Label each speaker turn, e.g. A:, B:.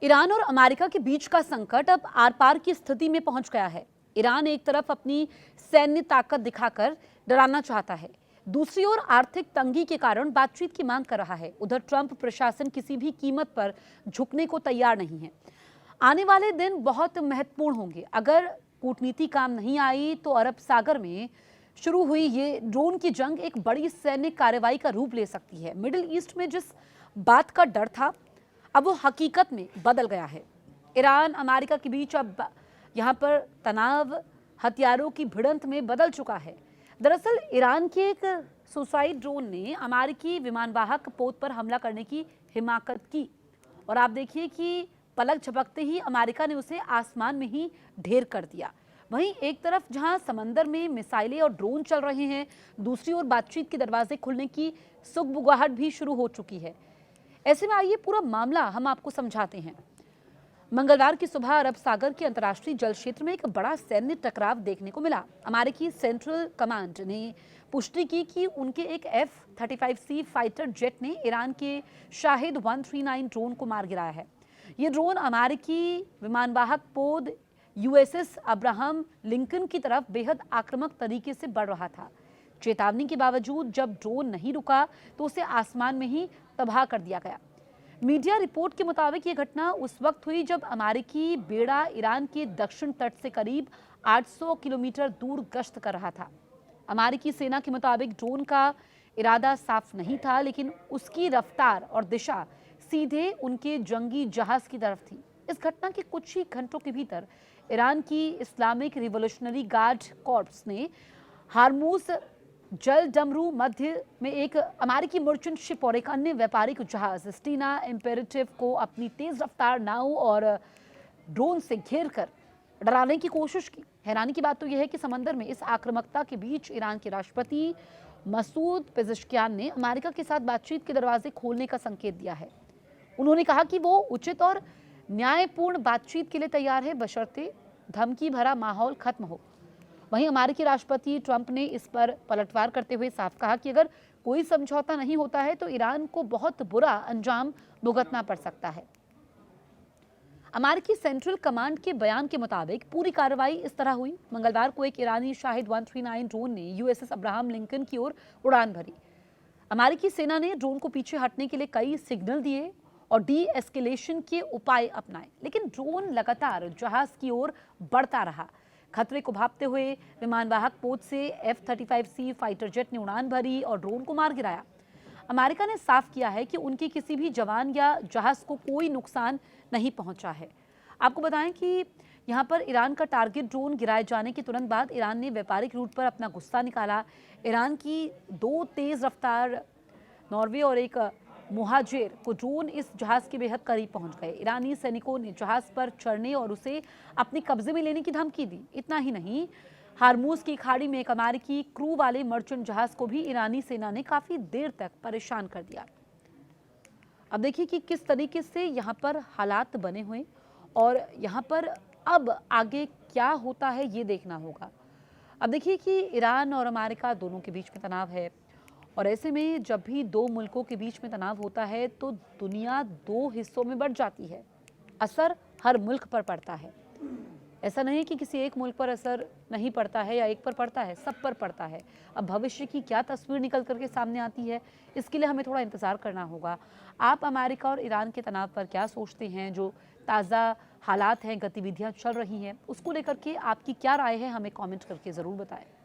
A: Iran और America के बीच का संकट अब आर पार की स्थिति में पहुंच गया है। ईरान एक तरफ अपनी सैन्य ताकत दिखाकर डराना चाहता है, दूसरी ओर आर्थिक तंगी के कारण बातचीत की मांग कर रहा है। उधर ट्रंप प्रशासन किसी भी कीमत पर झुकने को तैयार नहीं है। आने वाले दिन बहुत महत्वपूर्ण होंगे। अगर कूटनीति काम नहीं आई तो अरब सागर में शुरू हुई ये ड्रोन की जंग एक बड़ी सैन्य कार्रवाई का रूप ले सकती है। मिडिल ईस्ट में जिस बात का डर था, अब वो हकीकत में बदल गया है। ईरान अमेरिका के बीच अब यहाँ पर तनाव हथियारों की भिड़ंत में बदल चुका है। दरअसल ईरान के एक सुसाइड ड्रोन ने अमेरिकी विमानवाहक पोत पर हमला करने की हिमाकत की और आप देखिए कि पलक झपकते ही अमेरिका ने उसे आसमान में ही ढेर कर दिया। वहीं एक तरफ जहां समंदर में मिसाइलें और ड्रोन चल रहे हैं, दूसरी ओर बातचीत के दरवाजे खुलने की सुगबुगाहट भी शुरू हो चुकी है। ऐसे में आइए पूरा मामला हम आपको समझाते हैं। मंगलवार की सुबह अरब सागर के अंतर्राष्ट्रीय जल क्षेत्र में एक बड़ा सैन्य टकराव देखने को मिला। अमेरिकी सेंट्रल कमांड ने पुष्टि की कि उनके एक F-35C फाइटर जेट ने ईरान के शाहिद 139 ड्रोन को मार गिराया है। ये ड्रोन अमेरिकी विमानवाहक पोत USS अब्राहम लिंकन की तरफ बेहद आक्रामक तरीके से बढ़ रहा था। चेतावनी के बावजूद जब ड्रोन नहीं रुका तो उसे आसमान में ही तबाह कर दिया गया। मीडिया रिपोर्ट के मुताबिक ये घटना उस वक्त हुई जब अमेरिकी बेड़ा ईरान के दक्षिण तट से करीब 800 किलोमीटर दूर गश्त कर रहा था। अमेरिकी सेना के मुताबिक ड्रोन का इरादा साफ नहीं था, लेकिन उसकी रफ्तार और दिशा सीधे उनके जंगी जहाज की तरफ थी। इस घटना के कुछ ही घंटों के भीतर ईरान की इस्लामिक रिवोल्यूशनरी गार्ड कॉर्प्स ने हार्मूज जल डमरू मध्य में एक अमेरिकी मर्चेंट शिप और एक अन्य व्यापारिक जहाज स्टीना इम्पेरेटिव को अपनी तेज रफ्तार नाव और ड्रोन से घेर कर डराने की कोशिश की। हैरानी की बात तो यह है कि समंदर में इस आक्रामकता के बीच ईरान के राष्ट्रपति मसूद पेज़ेश्कियान ने अमेरिका के साथ बातचीत के दरवाजे खोलने का संकेत दिया है। उन्होंने कहा कि वो उचित और न्यायपूर्ण बातचीत के लिए तैयार है, बशर्ते धमकी भरा माहौल खत्म हो। वहीं अमेरिकी राष्ट्रपति ट्रंप ने इस पर पलटवार करते हुए साफ कहा कि अगर कोई समझौता नहीं होता है तो ईरान को बहुत बुरा अंजाम भुगतना पड़ सकता है। अमेरिकी सेंट्रल कमांड के बयान के मुताबिक पूरी कार्रवाई इस तरह हुई। मंगलवार को एक ईरानी शाहिद 139 ड्रोन ने USS अब्राहम लिंकन की ओर उड़ान भरी। अमेरिकी सेना ने ड्रोन को पीछे हटने के लिए कई सिग्नल दिए और डी एस्केलेशन के उपाय अपनाए, लेकिन ड्रोन लगातार जहाज की ओर बढ़ता रहा। खतरे को भांपते हुए विमानवाहक पोत से F-35C फाइटर जेट ने उड़ान भरी और ड्रोन को मार गिराया। अमेरिका ने साफ किया है कि उनके किसी भी जवान या जहाज को कोई नुकसान नहीं पहुंचा है। आपको बताएं कि यहां पर ईरान का टारगेट ड्रोन गिराए जाने के तुरंत बाद ईरान ने व्यापारिक रूट पर अपना गुस्सा निकाला। ईरान की 2 तेज रफ्तार नॉर्वे और एक मुहाजिर को ड्रोन इस जहाज के बेहद करीब पहुंच गए। ईरानी सैनिकों ने जहाज पर चढ़ने और उसे अपने कब्जे में लेने की धमकी दी। इतना ही नहीं, हार्मूज की खाड़ी में एक अमेरिकी क्रू वाले मर्चेंट जहाज को भी ईरानी सेना ने काफी देर तक परेशान कर दिया। अब देखिए कि किस तरीके से यहाँ पर हालात बने हुए और यहाँ पर अब आगे क्या होता है ये देखना होगा। अब देखिए कि ईरान और अमेरिका दोनों के बीच में तनाव है और ऐसे में जब भी 2 मुल्कों के बीच में तनाव होता है तो दुनिया 2 हिस्सों में बढ़ जाती है। असर हर मुल्क पर पड़ता है। ऐसा नहीं कि किसी एक मुल्क पर असर नहीं पड़ता है या एक पर पड़ता है, सब पर पड़ता है। अब भविष्य की क्या तस्वीर निकल करके सामने आती है, इसके लिए हमें थोड़ा इंतजार करना होगा। आप अमेरिका और ईरान के तनाव पर क्या सोचते हैं? जो ताज़ा हालात हैं, गतिविधियां चल रही हैं, उसको लेकर के आपकी क्या राय है, हमें कमेंट करके ज़रूर बताएं।